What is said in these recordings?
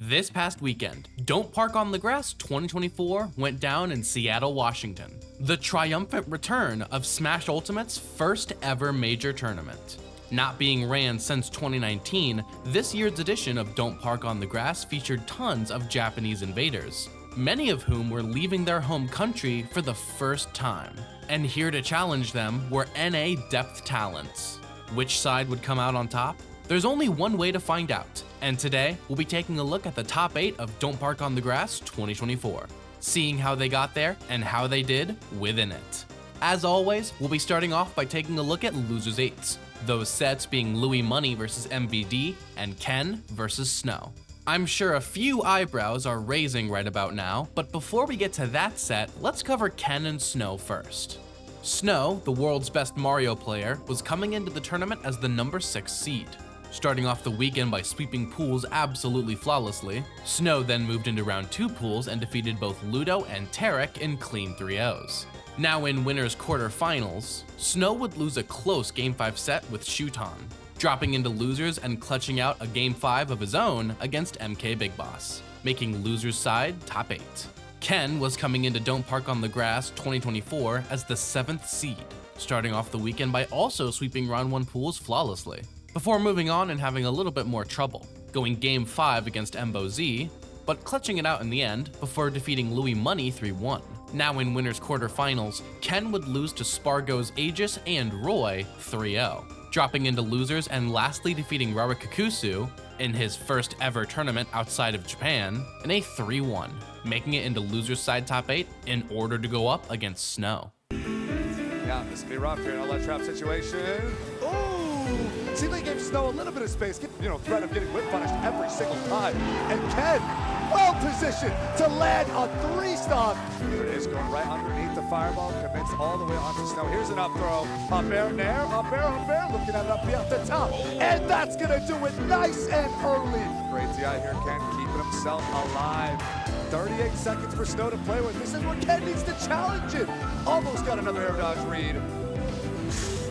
This past weekend, Don't Park on the Grass 2024 went down in Seattle, Washington. The triumphant return of Smash Ultimate's first ever major tournament. Not being ran since 2019, this year's edition of Don't Park on the Grass featured tons of Japanese invaders, many of whom were leaving their home country for the first time. And here to challenge them were NA depth talents. Which side would come out on top? There's only one way to find out, and today we'll be taking a look at the top 8 of Don't Park on the Grass 2024, seeing how they got there and how they did within it. As always, we'll be starting off by taking a look at Losers 8s, those sets being Louis Money versus MVD and Ken versus Snow. I'm sure a few eyebrows are raising right about now, but before we get to that set, let's cover Ken and Snow first. Snow, the world's best Mario player, was coming into the tournament as the number 6 seed. Starting off the weekend by sweeping pools absolutely flawlessly, Snow then moved into round 2 pools and defeated both Ludo and Tarek in clean 3-0s. Now in winners quarterfinals, Snow would lose a close Game 5 set with Shuton, dropping into losers and clutching out a Game 5 of his own against MK Big Boss, making losers side top 8. Ken was coming into Don't Park on the Grass 2024 as the 7th seed, starting off the weekend by also sweeping round 1 pools flawlessly, before moving on and having a little bit more trouble, going Game 5 against Embo Z, but clutching it out in the end before defeating Louis Money 3-1. Now in winners quarterfinals, Ken would lose to Spargo's Aegis and Roy 3-0, dropping into losers and lastly defeating Raru in his first ever tournament outside of Japan in a 3-1, making it into losers side top 8 in order to go up against Snow. Yeah, this could be rough here in a let trap situation. Ooh! Seems like he gave Snow a little bit of space, threat of getting whip punished every single time. And Ken, well positioned to land a 3-stock. Here it is, going right underneath the fireball, commits all the way onto Snow. Here's an up throw, up air, nair, up air, looking at it up at the top. And that's gonna do it nice and early. Great DI here, Ken, keeping himself alive. 38 seconds for Snow to play with. This is where Ken needs to challenge it. Almost got another air dodge read.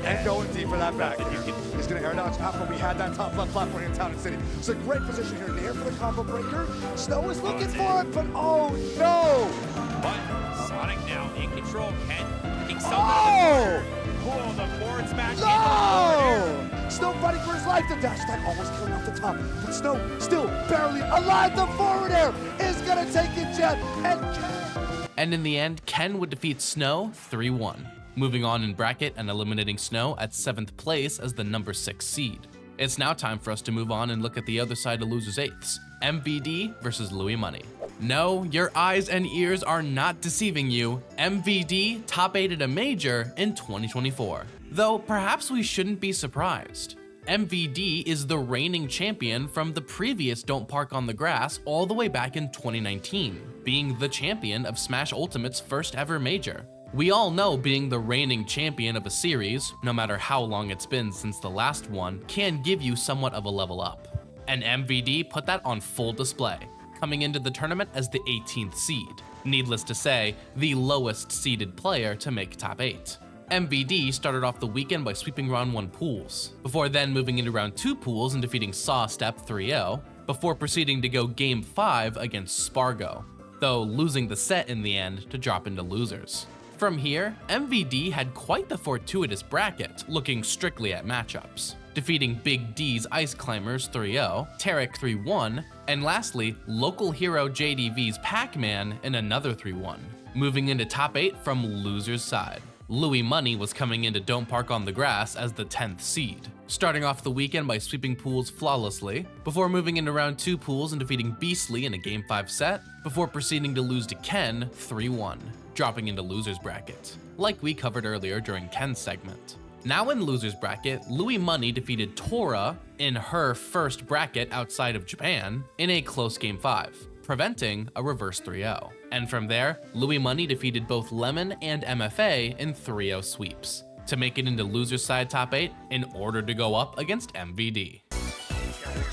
And going deep for that back. He's going to air dodge after we had that top left platform in Town and City. It's a great position here. Nair for the combo breaker. Snow is looking for it, but oh no! But Sonic now in control. Ken looking so Oh! Cool, the forward smash. No! Snow fighting for his life. The dash attack almost killing off the top. But Snow still barely alive. The forward air is going to take it, Jet. And in the end, Ken would defeat Snow 3-1. Moving on in bracket and eliminating Snow at 7th place as the number 6 seed. It's now time for us to move on and look at the other side of Losers 8s, MVD versus Louis Money. No, your eyes and ears are not deceiving you. MVD top 8 at a major in 2024. Though perhaps we shouldn't be surprised. MVD is the reigning champion from the previous Don't Park on the Grass all the way back in 2019, being the champion of Smash Ultimate's first ever major. We all know being the reigning champion of a series, no matter how long it's been since the last one, can give you somewhat of a level up. And MVD put that on full display, coming into the tournament as the 18th seed. Needless to say, the lowest seeded player to make top 8. MVD started off the weekend by sweeping round 1 pools, before then moving into round 2 pools and defeating Saw Step 3-0, before proceeding to go Game 5 against Spargo, though losing the set in the end to drop into losers. From here, MVD had quite the fortuitous bracket, looking strictly at matchups, defeating Big D's Ice Climbers 3-0, Tarek 3-1, and lastly, local hero JDV's Pac-Man in another 3-1, moving into top 8 from losers side. Louis Money was coming into Don't Park on the Grass as the 10th seed, starting off the weekend by sweeping pools flawlessly, before moving into round 2 pools and defeating Beastly in a Game 5 set, before proceeding to lose to Ken 3-1. Dropping into losers bracket, like we covered earlier during Ken's segment. Now in losers bracket, Louis Money defeated Tora in her first bracket outside of Japan in a close Game 5, preventing a reverse 3-0. And from there, Louis Money defeated both Lemon and MFA in 3-0 sweeps, to make it into losers side top 8 in order to go up against MVD.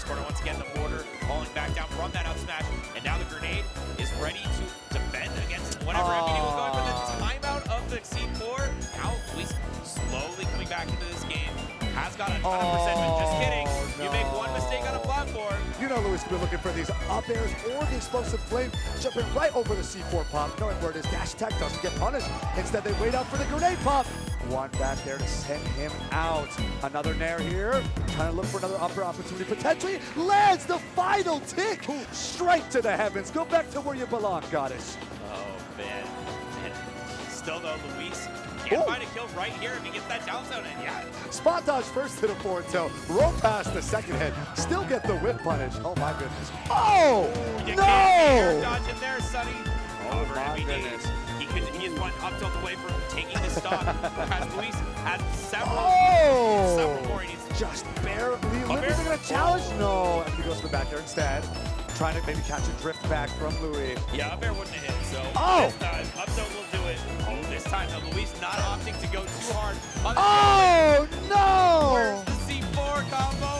Once again, the border falling back down from that up smash, and now the grenade is ready to defend against whatever MVD was going for. The timeout of the C4. Now Luis slowly coming back into this game. Has got a ton of percent. Just kidding. No. You make one mistake on a platform. know Luis has been looking for these up airs or the explosive flame, jumping right over the C4 pop, knowing where it is. Dash attack doesn't get punished. Instead, they wait out for the grenade pop. One back there to send him out. Another nair here, trying to look for another upper opportunity. Potentially lands the final tick straight to the heavens. Go back to where you belong, Goddess. Oh, man. And still, though, Luis can't find a kill right here if he gets that down zone. And yeah, Spot dodge first to the forward tilt, roll past the second hit, still get the whip punish. Oh my goodness. Oh, you no! can't dodge in there, Sonny. Oh For my MVD. goodness. He is one up tilt away from taking the stock. As Luis has several more he needs to Just barely. Liberty's gonna challenge? No, and he goes to the back there instead. Trying to maybe catch a drift back from Louis. Yeah, up air wouldn't have hit, so this time, up tilt will do it. Oh, this time, though, Luis not opting to go too hard. Oh, no! Where's the C4 combo?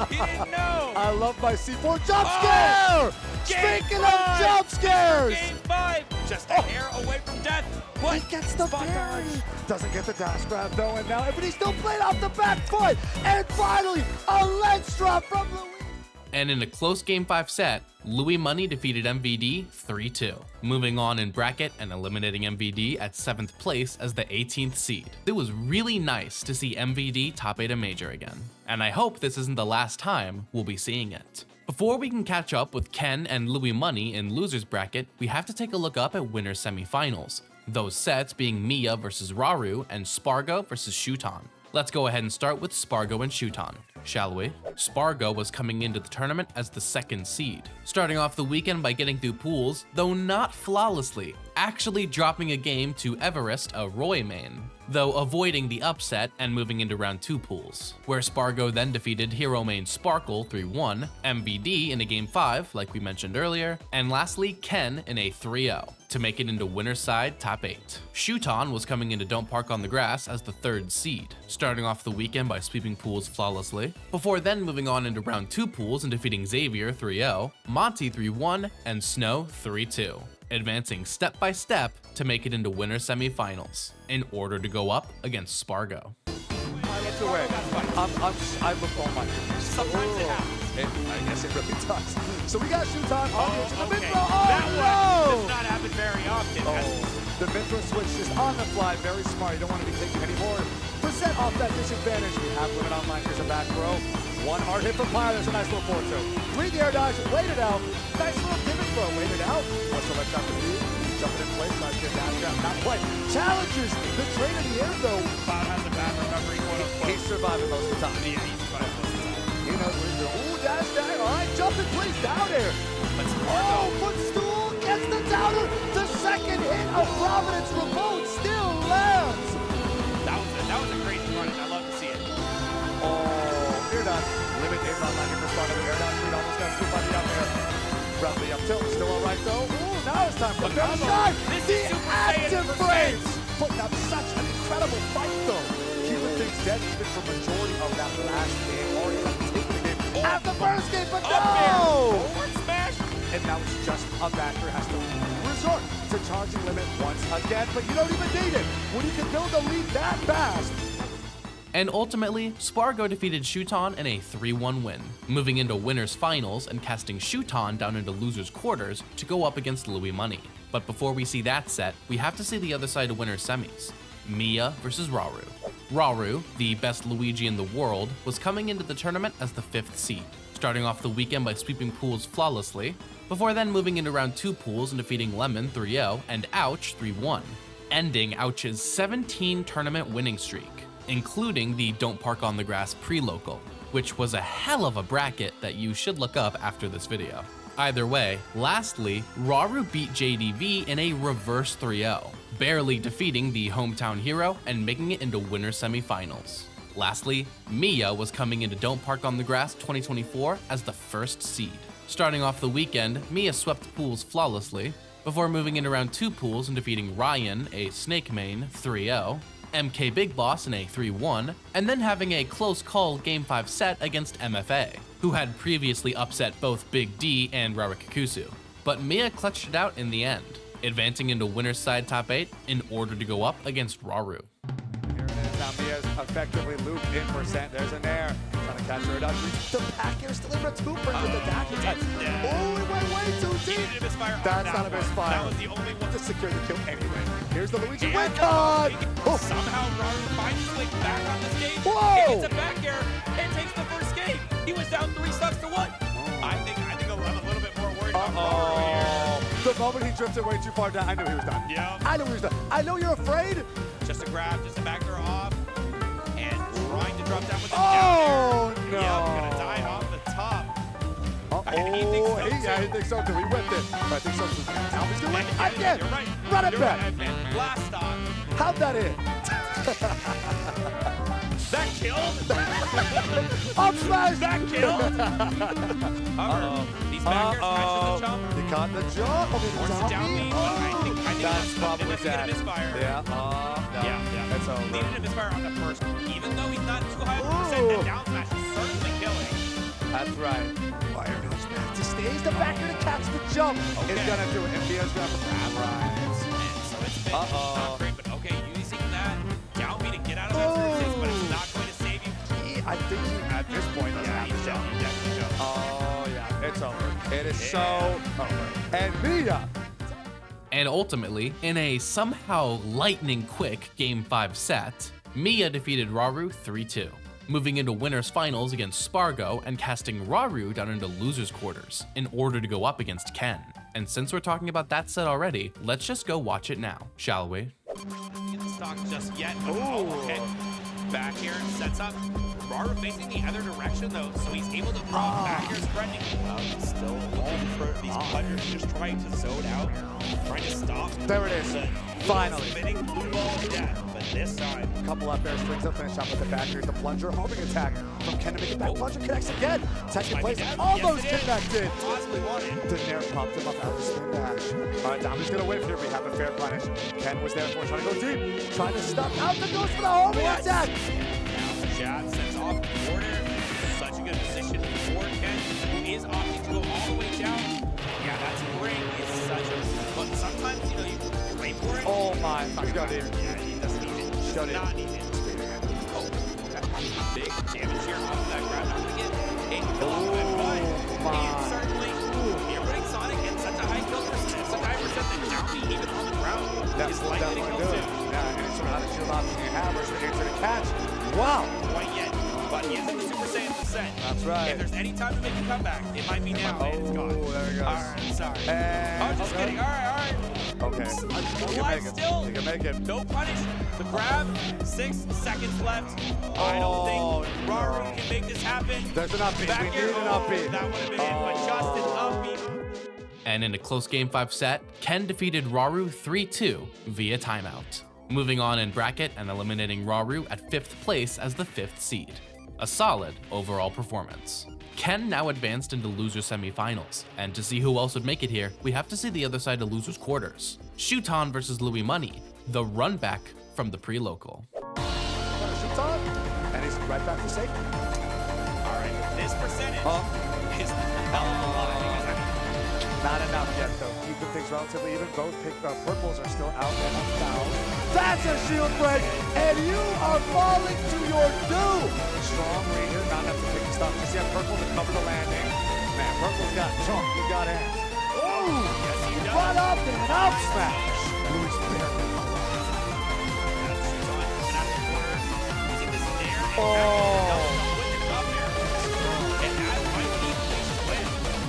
He didn't know! I love my C4 jump scare! Speaking of jump scares! Game 5! Just a hair away from death. But He gets the spot parry. dodge. Doesn't get the dash grab though, and now everybody's still playing off the back foot. And finally, a lens drop from Louis. And in a close Game 5 set, Louis Money defeated MVD 3-2, moving on in bracket and eliminating MVD at 7th place as the 18th seed. It was really nice to see MVD top 8 a major again, and I hope this isn't the last time we'll be seeing it. Before we can catch up with Ken and Louis Money in losers bracket, we have to take a look up at winners semifinals, those sets being Miya versus Raru and Spargo versus Shuton. Let's go ahead and start with Spargo and Shuton, shall we? Spargo was coming into the tournament as the 2nd seed, starting off the weekend by getting through pools, though not flawlessly, actually dropping a game to Everest, a Roy main, though avoiding the upset and moving into round 2 pools, where Spargo then defeated hero main Sparkle 3-1, MVD in a game 5, like we mentioned earlier, and lastly Ken in a 3-0, to make it into winner's side top 8. Shuton was coming into Don't Park on the Grass as the 3rd seed, starting off the weekend by sweeping pools flawlessly, before then moving on into round 2 pools and defeating Xavier 3-0, Monty 3-1, and Snow 3-2. Advancing step by step to make it into winner semifinals, in order to go up against Spargo. It's away. I look, oh my goodness. Sometimes it happens. I guess it really does. So we got Shuton on the edge of the mid Okay. throw. That Oh one does no! not happen very often. The mid throw switch just on the fly, very smart. You don't want to be taking any more percent off that disadvantage. We have limit online. Here's a back throw. One hard hit from Pyre. There's a nice little forward throw. 3 air dodge, wait it out. Nice little pivot throw, wait it out. Also let's out the lead. Jumping in place, tries to get down grab, not quite. Challenges the train in the air though. Cloud has a bad recovery, quote unquote. He's surviving most of the time. Yeah, he's surviving most of the time. He knows what he's doing. Ooh, dash down. All right, jumping place down air. But Oh, Spargo, footstool gets the downer. The second hit of Providence Remote still lands. that was a crazy run, and I love to see it. Oh, air dodge. Limit air dodge line here for Spargo. The air dodge lead almost got scooped by the up air. Roughly up tilt. Still all right though. Ooh, now it's time for the Combo. shot. This The is Super Saiyan active for frames. Putting up such an incredible fight though. Keeping things dead even for majority of that last game. Already taking the game at the first game, but Up air, no! forward smash. And now it's just a backer has to resort to charging limit once again, but you don't even need it when you can build a lead that fast. And ultimately, Spargo defeated Shuton in a 3-1 win, moving into winners finals and casting Shuton down into losers quarters to go up against Louis Money. But before we see that set, we have to see the other side of winners semis. Miya versus Raru. Raru, the best Luigi in the world, was coming into the tournament as the 5th seed, starting off the weekend by sweeping pools flawlessly, before then moving into round 2 pools and defeating Lemon 3-0 and Ouch 3-1, ending Ouch's 17 tournament winning streak, including the Don't Park on the Grass pre-local, which was a hell of a bracket that you should look up after this video. Either way, lastly, Raru beat JDV in a reverse 3-0, barely defeating the hometown hero and making it into winner semifinals. Lastly, Miya was coming into Don't Park on the Grass 2024 as the 1st seed. Starting off the weekend, Miya swept pools flawlessly, before moving into round 2 pools and defeating Ryan, a Snake main, 3-0, MK Big Boss in a 3-1, and then having a close call Game 5 set against MFA, who had previously upset both Big D and Rarikakusu. But Miya clutched it out in the end, advancing into winner's side top 8 in order to go up against Raru. Here it is. Now Mia's effectively looped in percent. There's an air. trying to catch her down. The back air still in return with the dash attack. Oh, it went way too deep. That's not a misfire. That was the only one to secure the kill anyway. Here's the Luigi win con. Somehow Raru finds his way back on the stage. Whoa! It's a back air and takes the first game. He was down 3 stocks to 1. I think I'm a little bit more worried about Raru here. The moment he drifted way too far down, I knew he was done. Yeah. I knew he was done. I know you're afraid. Just a grab, just a back door off, and trying to drop down with the Oh, down air. no. Yep, gonna die off the top. And he thinks so too. Yeah, he thinks so too. He whipped it. But I think so too. Now he's gonna win And again. You're right. Run it You're back. right, man. Blast off. How'd that in? That killed? Up smash! That killed? He's back here, catches the jump. He caught the jump. Okay, Forces it down me, but I think that's probably needed a misfire. Yeah, no. Yeah. That's over. Needed a misfire on the first. Even though he's not too high of a percent, the down smash is certainly killing. That's right. Wire goes back to stage. The backer to catch the jump. Okay. It's gonna do it. And Miya's gonna grab right. And so it's been not great, but okay, using that down B to get out of that circumstance, but it's not going to save you. I think he, at this point, doesn't have to jump. Oh, yeah. It's over. It is so over. And Miya. And ultimately, in a somehow lightning quick Game 5 set, Miya defeated Raru 3-2, moving into winners finals against Spargo and casting Raru down into losers quarters in order to go up against Ken. And since we're talking about that set already, let's just go watch it now, shall we? In the stock just yet. Okay. Back here sets up. Raru facing the other direction though, so he's able to throw back here threatening. He's still looking for these players, just trying to zone out, trying to stop. There it is. Finally. Spinning blue ball of death, but this time. Couple up air swings up, finish up with the back. Here's the plunger, homing attack from Ken to make it back. Plunger connects again. Second place, almost connected. Possibly wanted. The Nair popped him up out of the spin dash. All right, Dami's gonna win here. We have a fair punish. Ken was there for trying to go deep, trying to stop out the goes for the homing attack. Now Chad sets off the border. Such a good position for Ken, who is opting to go all the way down. Yeah, that's great. It's such a. But sometimes, you know, you wait for it. Oh my, he's got it. Yeah, he doesn't need it. Shut it. Not need it. Oh, big damage here off that grab. Not gonna get a kill off of it, but he is certainly running Sonic and such a high kill percentage, such a high percent that Downbeat, even on the ground, is likely to kill soon. Yeah, and so how to shield off the hammers to answer the catch. Wow. Quite yet, but he is in the Super Saiyan percent. That's right. If there's any time to make a comeback, it might be now, and it's gone. Oh, there he goes. All right, I'm sorry. And I'm just kidding. All right. Okay. He can make it. Still. He can make it. No punish. The grab. 6 seconds left. I don't think Raru can make this happen. There's an upbeat. Back We here. need an upbeat. That would have been it, but just an upbeat. And in a close Game 5 set, Ken defeated Raru 3-2 via timeout, moving on in bracket and eliminating Raru at 5th place as the 5th seed. A solid overall performance. Ken now advanced into loser semifinals, and to see who else would make it here, we have to see the other side of losers quarters. Shuton versus Louis Money, the run back from the pre-local. Shuton, and he's right back to safety. All right, this percentage is hell of a lot. Not enough yet, though. Keeping things relatively even. Both purples are still out and down. That's a shield break, and you are falling to your doom. Strong read here, not enough to pick the stop. Just yet, purple to cover the landing. Man, purple's got chalk, he's got hands. Oh, Yes, he does. run up and an up smash. Louis barely. That's Shuton coming out of the corner, using this nair and Oh. with the top air. And that might be Luis's win.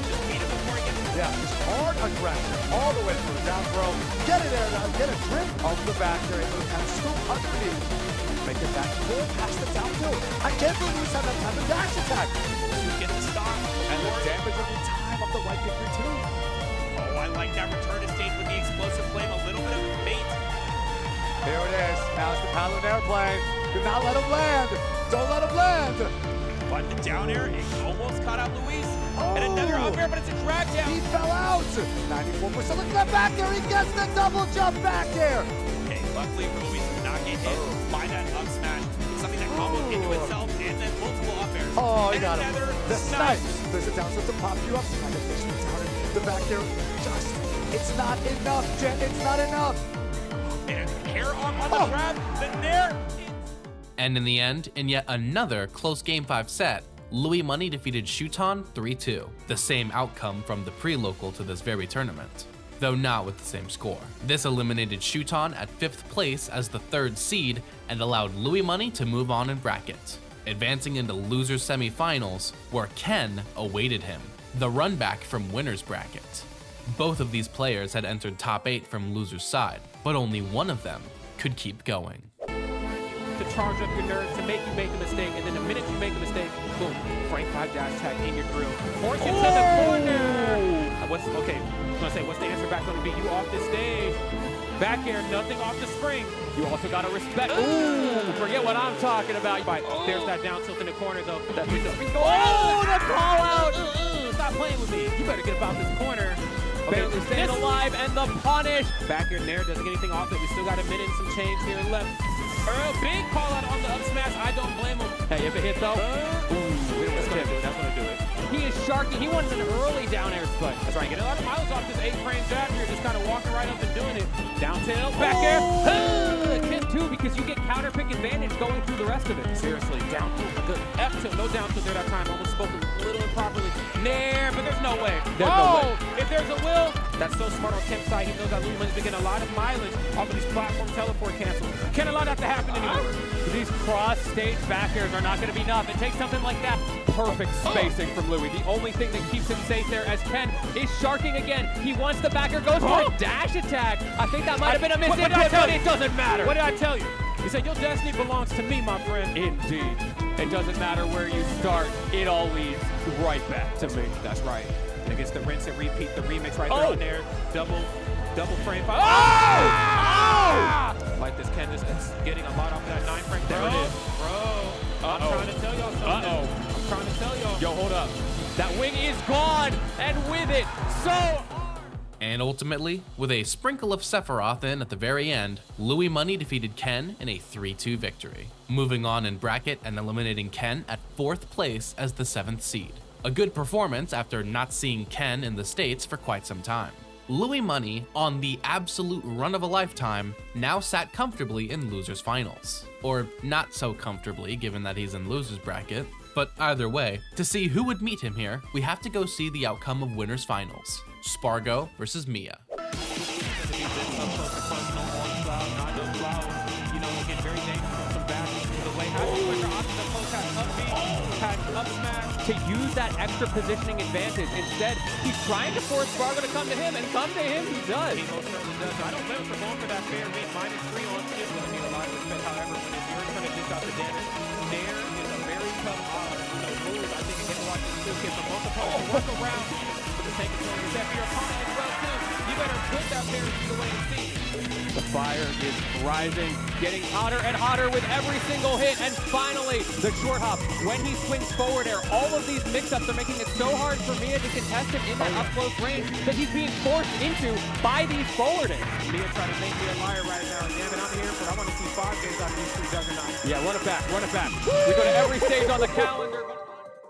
Just beat him before he gets Yeah, just hard aggression all the way through. Down throw, get it there, get a grip of the back there, and kind of scoop underneath. Make it back full past the down throw. I can't believe Luis had that time to dash attack. to get the stock. And the damage of the time of the white victory too. Oh, I like that return to stage with the explosive flame. A little bit of bait. Here it is. Now it's the Paladin airplane. Do not let him land. Don't let him land. But the down air, it almost caught out Luis. And another up air, but it's a drag down. He fell out. 94%. Look at that back there. He gets the double jump back there. Okay, luckily Luis did not get hit by that up smash. Something that comboed into itself and then multiple up airs. Oh, he and got him. another The snipe. snipe. There's a down so to pop you up. Trying to fish the down. The back there. Just, it's not enough, Jen. It's not enough. And air arm on the grab. The nair. And in the end, in yet another close Game 5 set, Louis Money defeated Shuton 3-2, the same outcome from the pre-local to this very tournament, though not with the same score. This eliminated Shuton at 5th place as the 3rd seed and allowed Louis Money to move on in bracket, advancing into losers semifinals where Ken awaited him, the runback from winners bracket. Both of these players had entered top 8 from losers side, but only one of them could keep going. To charge up your nerves, to make you make a mistake, and then the minute you make a mistake, boom, frame 5 dash tag in your grill. Force it to the corner. What's the answer back going to be? You off the stage. Back air, nothing off the spring. You also got to respect. Ooh, forget what I'm talking about. There's that down tilt in the corner, though. That's the call out. Stop playing with me. You better get about this corner. Okay, staying alive, and the punish. Back air Nair doesn't get anything off it. We still got a minute and some change here left. Big call out on the up smash. I don't blame him. Hey, if it hits though, that's gonna do it. That's gonna do it. He is sharky. He wants an early down air split. That's right. Getting a lot of miles off this 8-frame jab here. Just kind of walking right up and doing it. Down tilt, back air. Kiss too, because you get counter pick advantage going through the rest of it. Seriously, down tilt. Good F tilt. No down tilt there that time. Almost spoke a little improperly. Nair, but there's no way. There's no way. If there's a will, that's so smart on Ken's side. He knows that Louis Money's been getting a lot of mileage off of these platform teleport cancels. Can't allow that to happen anymore. These cross-stage back airs are not going to be enough. It takes something like that. Perfect spacing from Louis. The only thing that keeps him safe there as Ken is sharking again. He wants the back air, goes for a dash attack. I think that might have been a misinput, but it doesn't matter. What did I tell you? He said, your destiny belongs to me, my friend. Indeed. It doesn't matter where you start. It all leads right back to me. That's right. And it gets the rinse and repeat, the remix right there on there. Double frame 5. Oh! Like this Ken is getting a lot off of that 9-frame. There it is. Bro. I'm trying to tell y'all something. I'm trying to tell y'all. Yo, hold up. That wing is gone. And with it, so... And ultimately, with a sprinkle of Sephiroth in at the very end, Louis Money defeated Ken in a 3-2 victory, moving on in bracket and eliminating Ken at 4th place as the 7th seed. A good performance after not seeing Ken in the States for quite some time. Louis Money, on the absolute run of a lifetime, now sat comfortably in losers finals. Or not so comfortably given that he's in losers bracket, but either way, to see who would meet him here, we have to go see the outcome of winners finals. Spargo versus Miya. To use that extra positioning advantage. Instead, he's trying to force Spargo to come to him, and come to him he does. He most certainly does. I don't blame him for going for that fair read. -3 on skip. Going to need a lot of respect. However, when you're trying to dish out the damage, Nair is a very tough move. I think again, watch this two kids from both opponents. Work around for the sake of doing this. For your opponent as well, too. You better put that fair read away and see. The fire is rising, getting hotter and hotter with every single hit, and finally, the short hop. When he swings forward air, all of these mix-ups are making it so hard for Miya to contest him in that up-close range that he's being forced into by these forward airs. Miya trying to make me a liar right now. Damn it, I'm here, but I want to see 5 days out of these two juggernauts. Yeah, run it back, run it back. We go to every stage on the calendar.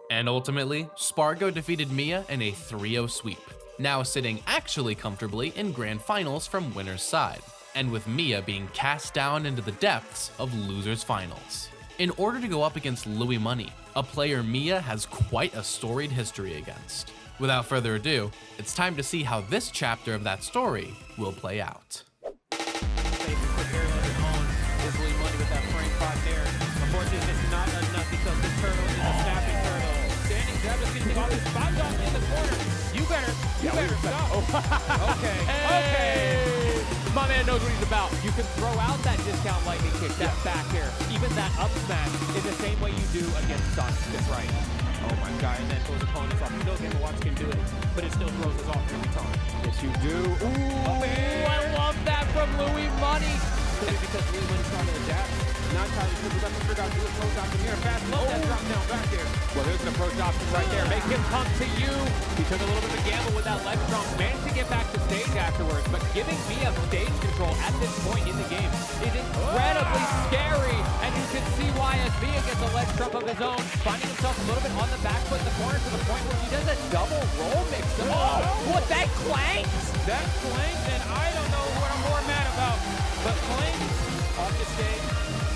And ultimately, Spargo defeated Miya in a 3-0 sweep, now sitting actually comfortably in grand finals from winner's side, and with Miya being cast down into the depths of losers finals. In order to go up against Louis Money, a player Miya has quite a storied history against. Without further ado, it's time to see how this chapter of that story will play out. Unfortunately, it's not enough because this turtle is a snapping turtle. Standing jab is getting all this spot off in the corner. You better stop. Okay. My man knows what he's about. You can throw out that discount lightning kick, that back air, even that up smash in the same way you do against Sonic. That's right. Oh my god, and then throws opponents off. Still Game & Watch can do it, but it still throws us off every time. Yes, you do. Ooh, I love that from Louis Money. Because Louis Money's trying to adapt. Not entirely sure, but that's figure out do approach option here. Fast love that drop down back there. Well, here's an approach option right there. Make him come to you. He took a little bit of a gamble with that leg drop. Managed to get back to stage afterwards, but giving Miya stage control at this point in the game is incredibly scary, and you can see why as Miya gets a leg trump of his own, finding himself a little bit on the back foot in the corner to the point where he does a double roll mix. What, that clanks? That clanks, and I don't know what I'm more mad about, but clanks off the stage.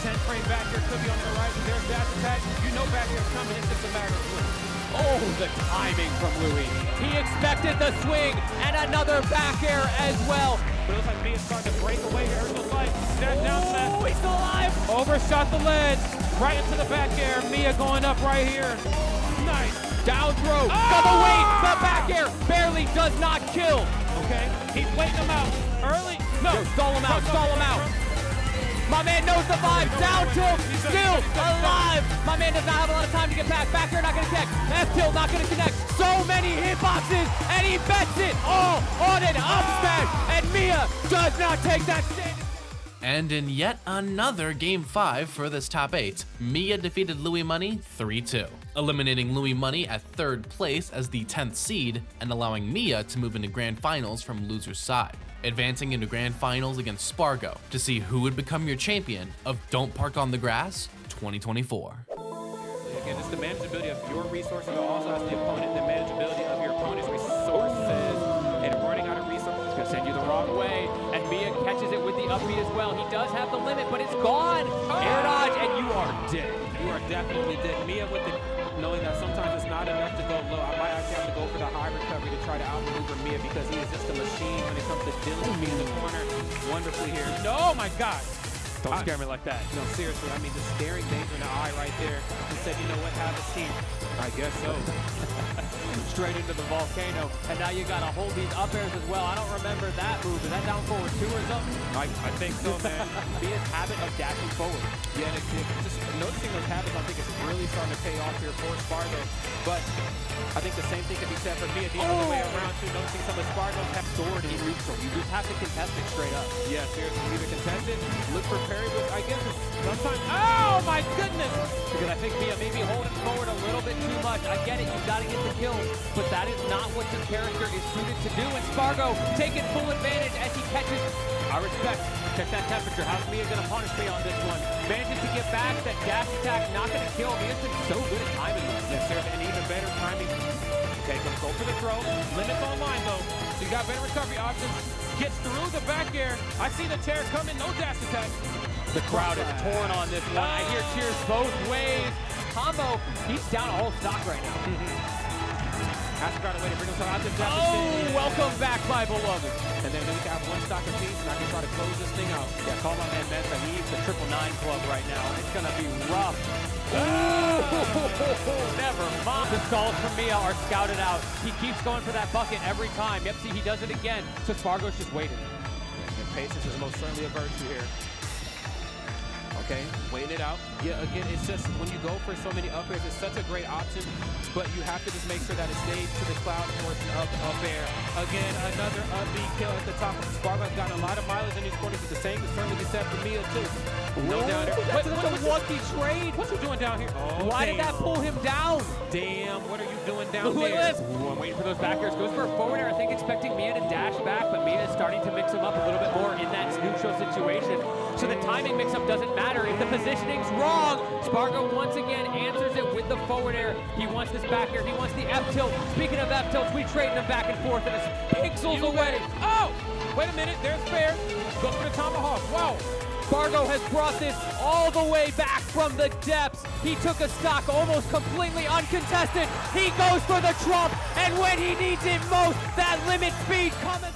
10 frame back here could be on the horizon. There's dash attack. You know back here is coming. It's just a matter of Louis. Oh, the timing from Louis. He expected the swing and another back air as well. But it looks like Mia's starting to break away here. It looks like snap down smash. Oh, he's still alive. Overshot the ledge. Right into the back air. Miya going up right here. Nice. Down throw. Double weight. The back air barely does not kill. Okay. He's waiting him out. Early. No. Yo, stall him out. Stall him out. My man knows the vibe. Down tilt. Still alive. My man does not have a lot of time to get back. Back air not going to connect. F tilt not going to connect. So many hitboxes. And he bets it all on an up smash. And Miya does not take that stand. And in yet another Game 5 for this top 8, Miya defeated Louis Money 3-2, eliminating Louis Money at 3rd place as the 10th seed and allowing Miya to move into Grand Finals from loser's side, advancing into Grand Finals against Spargo to see who would become your champion of Don't Park on the Grass 2024. Again, it's the manageability of your resources, but also as the opponent, the manageability of your opponent's resources. And running out of resources is going to send you the wrong way. And Miya catches it with the up B as well. He does have the limit, but it's gone. Air dodge, and you are dead. You are definitely dead. Miya with the knowing that sometimes it's not enough to go low. I might actually have to go for the high recovery to try to outmaneuver Miya because he is just a machine when it comes to dealing with me in the corner. Wonderfully here. No, my God. Don't scare me like that. No, seriously. I mean, the staring danger in the eye right there. He said, you know what, have a seat. I guess so. Straight into the volcano. And now you got to hold these up airs as well. I don't remember that move. Is that down forward 2 or something? I think so, man. Mia's habit of dashing forward. Yeah, and just noticing those habits, I think it's really starting to pay off here for Spargo. But I think the same thing can be said for Miya the other way around too. Noticing some of Spargo's have stored in neutral. You just have to contest it straight up. Yeah, seriously. Either contest it, look for parry, but I guess sometimes. Oh my goodness! Because I think Miya may be holding forward a little bit too much. I get it, you've got to get the kill, but that is not what your character is suited to do. And Spargo taking full advantage as he catches. I respect. Check that temperature. How's Miya going to punish me on this one? Manages to get back. That dash attack not going to kill. Miya's been so good at timing. Yes, sir. And even better timing. Okay, gonna go for the throw. Limits online though. So you got better recovery options. Gets through the back air. I see the tear coming. No dash attack. The crowd is torn on this one. I hear cheers both ways. Combo. He's down a whole stock right now. Has to try to wait to bring himself out to deficit. Oh, welcome back, my beloved. And then we can have one stock apiece, and I can try to close this thing out. Yeah, call my man Mensa. He needs the 999 club right now. It's gonna be rough. Oh, never mind. The stalls from Miya are scouted out. He keeps going for that bucket every time. Yep, see, he does it again. So Spargo's just waiting. And patience is most certainly a virtue here. Okay, waiting it out. Yeah, again, it's just when you go for so many up airs, it's such a great option, but you have to just make sure that it stays to the cloud portion of the up air. Again, another up B kill at the top. Spargo's gotten a lot of mileage in these corners, but the same can certainly be said for Miya too. No down there. That's a lucky trade. What's he doing down here? Oh, why did that pull him down? Damn, what are you doing down there? Ooh, I'm waiting for those back airs. Goes for a forward air, I think expecting Miya to dash back, but Miya is starting to mix him up a little bit more in that neutral situation. So the timing mix-up doesn't matter. If the positioning's wrong, Spargo once again answers it with the forward air. He wants this back air. He wants the F-tilt. Speaking of F-tilts, we trade them back and forth, and it's pixels away. Oh! Wait a minute. There's fair. Goes for the tomahawk. Wow. Spargo has brought this all the way back from the depths. He took a stock almost completely uncontested. He goes for the trump, and when he needs it most, that limit speed coming.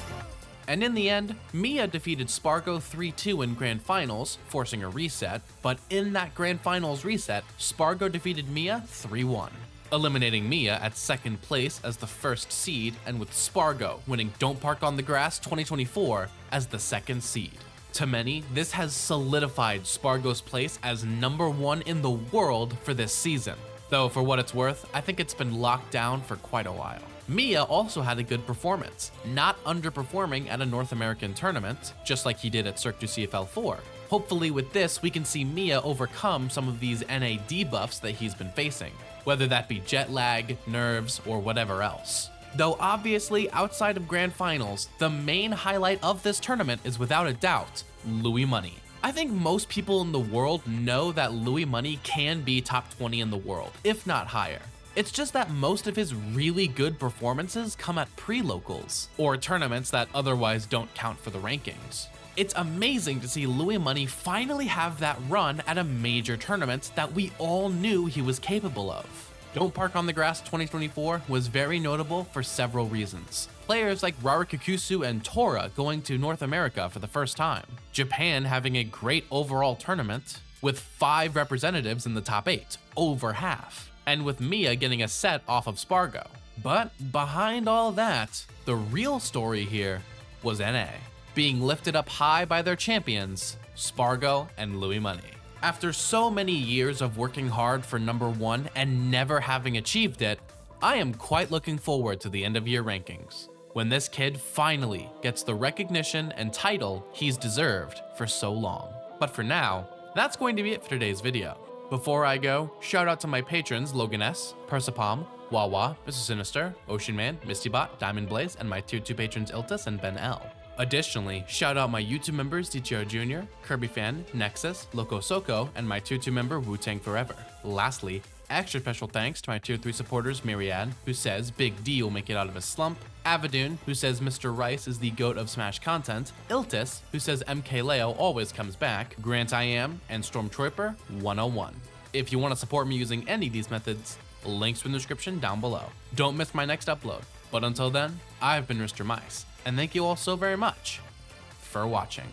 And in the end, Miya defeated Spargo 3-2 in Grand Finals, forcing a reset, but in that Grand Finals reset, Spargo defeated Miya 3-1, eliminating Miya at 2nd place as the 1st seed, and with Spargo winning Don't Park on the Grass 2024 as the 2nd seed. To many, this has solidified Spargo's place as #1 in the world for this season. Though for what it's worth, I think it's been locked down for quite a while. Miya also had a good performance, not underperforming at a North American tournament, just like he did at Cirque du CFL 4. Hopefully with this, we can see Miya overcome some of these NA debuffs that he's been facing, whether that be jet lag, nerves, or whatever else. Though obviously, outside of Grand Finals, the main highlight of this tournament is without a doubt, Louis Money. I think most people in the world know that Louis Money can be top 20 in the world, if not higher. It's just that most of his really good performances come at pre-locals, or tournaments that otherwise don't count for the rankings. It's amazing to see Louis Money finally have that run at a major tournament that we all knew he was capable of. Don't Park on the Grass 2024 was very notable for several reasons. Players like Raru Kikusu and Tora going to North America for the first time. Japan having a great overall tournament with 5 representatives in the top 8, over half. And with Miya getting a set off of Spargo. But behind all that, the real story here was NA, being lifted up high by their champions, Spargo and Louis Money. After so many years of working hard for #1 and never having achieved it, I am quite looking forward to the end of year rankings, when this kid finally gets the recognition and title he's deserved for so long. But for now, that's going to be it for today's video. Before I go, shout out to my patrons Logan S, Persipalm, Wawa, Mr. Sinister, Ocean Man, Mistybot, Diamond Blaze, and my tier 2 patrons Iltis and Ben L. Additionally, shout out my YouTube members DTR Jr., Kirby Fan, Nexus, Loco Soco, and my tier 2 member Wu-Tang Forever. Lastly, extra special thanks to my tier 3 supporters Myriad, who says Big D will make it out of his slump, Avadoon, who says Mr. Rice is the GOAT of Smash content, Iltis, who says MK Leo always comes back, Grant I Am, and Stormtrooper 101. If you want to support me using any of these methods, links in the description down below. Don't miss my next upload. But until then, I've been Mr. Mice, and thank you all so very much for watching.